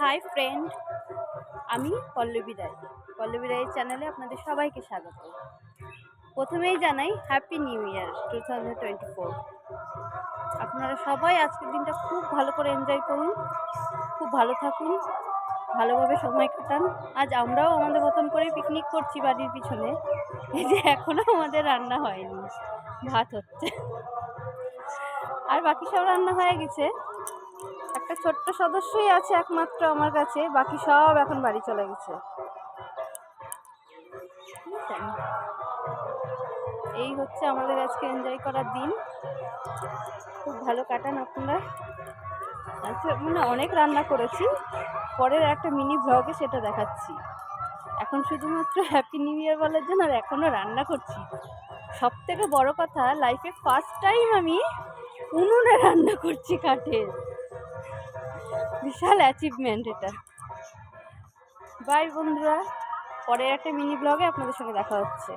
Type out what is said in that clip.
Hi friend, আমি পল্লবী রায়। পল্লবী রায়ের চ্যানেলে আপনাদের সবাইকে স্বাগত। প্রথমেই জানাই হ্যাপি নিউ ইয়ার 2024। আপনারা সবাই আজকের দিনটা খুব ভালো করে এনজয় করুন, খুব ভালো থাকুন, ভালোভাবে সময় কাটান। আজ আমরাও আমাদের মতন করে পিকনিক করছি বাড়ির পিছনে। এই যে এখনও আমাদের রান্না হয়নি, ভাত হচ্ছে, আর বাকি সব রান্না হয়ে গেছে। একটা ছোট্ট সদস্যই আছে একমাত্র আমার কাছে, বাকি সব এখন বাড়ি চলে গেছে। এই হচ্ছে আমাদের আজকে এনজয় করার দিন, খুব ভালো কাটান আপনারা। আজকে অনেক রান্না করেছি, পরের একটা মিনি ব্লগে সেটা দেখাচ্ছি। এখন শুধুমাত্র হ্যাপি নিউ ইয়ার বলার জন্য আর এখনও রান্না করছি। সব থেকে বড় কথা, লাইফে ফার্স্ট টাইম আমি উনুনে রান্না করছি, কাঠের। বিশাল অ্যাচিভমেন্ট এটা। বাই বন্ধুরা, পরের একটা মিনি ব্লগে আপনাদের সঙ্গে দেখা হচ্ছে।